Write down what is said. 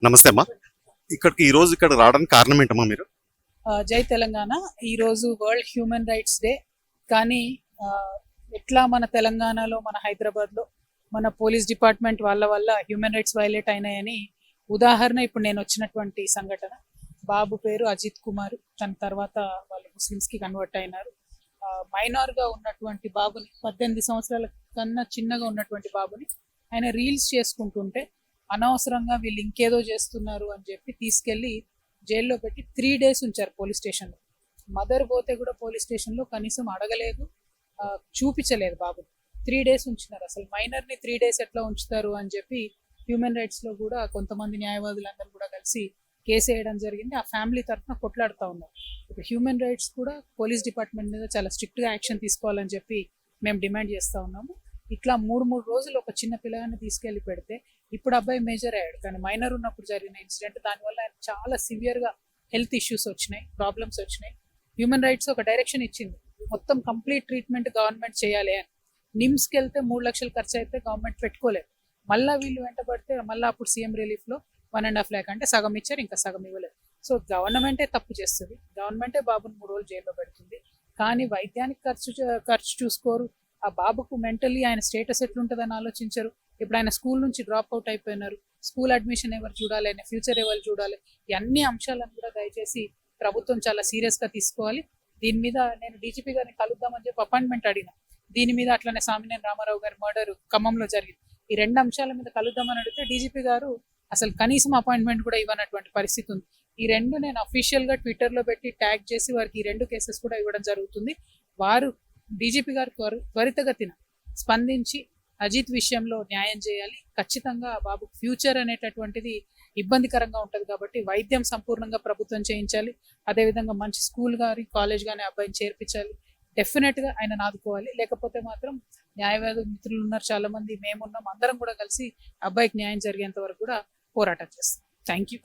నమస్తే అమ్మా. ఇక్కడికి ఈ రోజు ఇక్కడ రావడానికి కారణం ఏంటమ్మా మీరు? జై తెలంగాణ. ఈరోజు వరల్డ్ హ్యూమన్ రైట్స్ డే. కానీ ఆ, ఎట్లా మన తెలంగాణలో, మన హైదరాబాద్లో మన పోలీస్ డిపార్ట్మెంట్ వాళ్ళ వల్ల హ్యూమన్ రైట్స్ వైలేట్ అయినాయని ఉదాహరణ ఇప్పుడు నేను వచ్చినటువంటి సంఘటన. బాబు పేరు అజిత్ కుమార్. తన తర్వాత వాళ్ళు ముస్లిమ్స్కి కన్వర్ట్ అయినారు. మైనార్గా ఉన్నటువంటి బాబుని, 18 సంవత్సరాల కన్నా చిన్నగా ఉన్నటువంటి బాబుని ఆయన రీల్స్ చేసుకుంటుంటే అనవసరంగా వీళ్ళు ఇంకేదో చేస్తున్నారు అని చెప్పి తీసుకెళ్లి జైల్లో పెట్టి 3 days ఉంచారు పోలీస్ స్టేషన్లో. మదర్ పోతే కూడా పోలీస్ స్టేషన్లో కనీసం అడగలేదు, చూపించలేదు బాబు. 3 days ఉంచినారు. అసలు మైనర్ని 3 days ఎట్లా ఉంచుతారు అని చెప్పి హ్యూమన్ రైట్స్లో కూడా కొంతమంది న్యాయవాదులందరూ కూడా కలిసి కేసు వేయడం జరిగింది. ఆ ఫ్యామిలీ తరఫున కొట్లాడుతూ ఉన్నారు. ఇప్పుడు హ్యూమన్ రైట్స్ కూడా పోలీస్ డిపార్ట్మెంట్ మీద చాలా స్ట్రిక్ట్గా యాక్షన్ తీసుకోవాలని చెప్పి మేము డిమాండ్ చేస్తూ ఉన్నాము. ఇట్లా 3 రోజులు ఒక చిన్న పిల్లగాన్ని తీసుకెళ్లి పెడితే, ఇప్పుడు అబ్బాయి మేజర్ అయ్యాడు, కానీ మైనర్ ఉన్నప్పుడు జరిగిన ఇన్సిడెంట్, దానివల్ల ఆయన చాలా సివియర్గా హెల్త్ ఇష్యూస్ వచ్చినాయి, ప్రాబ్లమ్స్ వచ్చినాయి. హ్యూమన్ రైట్స్ ఒక డైరెక్షన్ ఇచ్చింది, మొత్తం కంప్లీట్ ట్రీట్మెంట్ గవర్నమెంట్ చేయాలి అని. నిమ్స్కి వెళ్తే 3 లక్షలు ఖర్చు అయితే గవర్నమెంట్ పెట్టుకోలేదు. మళ్ళీ వీళ్ళు వెంటబడితే మళ్ళీ అప్పుడు సీఎం రిలీఫ్లో 1.5 lakh అంటే సగం ఇచ్చారు, ఇంకా సగం ఇవ్వలేదు. సో గవర్నమెంటే తప్పు చేస్తుంది, గవర్నమెంటే బాబుని 3 రోజులు జైల్లో పెడుతుంది. కానీ వైద్యానికి ఖర్చు చూసుకోరు. ఆ బాబుకు మెంటల్లీ ఆయన స్టేటస్ ఎట్లుంటుందని ఆలోచించరు. ఇప్పుడు ఆయన స్కూల్ నుంచి డ్రాప్ అవుట్ అయిపోయినారు. స్కూల్ అడ్మిషన్ ఎవరు చూడాలి, ఆయన ఫ్యూచర్ ఎవరు చూడాలి, ఈ అన్ని అంశాలను కూడా దయచేసి ప్రభుత్వం చాలా సీరియస్గా తీసుకోవాలి. దీని మీద నేను డీజీపీ గారిని కలుద్దామని చెప్పి అపాయింట్మెంట్ అడిగిన. దీని మీద అట్లనే సామినేని రామారావు గారి మర్డర్ ఖమ్మంలో జరిగింది. ఈ 2 అంశాల మీద కలుద్దామని అడిగితే డీజీపీ గారు అసలు కనీసం అపాయింట్మెంట్ కూడా ఇవ్వనటువంటి పరిస్థితి ఉంది. ఈ 2 నేను అఫీషియల్గా ట్విట్టర్లో పెట్టి ట్యాగ్ చేసి వారికి ఈ 2 కేసెస్ కూడా ఇవ్వడం జరుగుతుంది. వారు డీజీపీ గారు త్వరితగతిన స్పందించి అజిత్ విషయంలో న్యాయం చేయాలి. ఖచ్చితంగా బాబు ఫ్యూచర్ అనేటటువంటిది ఇబ్బందికరంగా ఉంటుంది కాబట్టి వైద్యం సంపూర్ణంగా ప్రభుత్వం చేయించాలి. అదేవిధంగా మంచి స్కూల్ కానీ కాలేజ్ కానీ అబ్బాయిని చేర్పించాలి. డెఫినెట్గా ఆయన ఆదుకోవాలి. లేకపోతే మాత్రం న్యాయవాద మిత్రులు ఉన్నారు చాలా మంది, మేమున్నాం, అందరం కూడా కలిసి అబ్బాయికి న్యాయం జరిగేంత వరకు కూడా పోరాటం చేస్తాం. Thank you.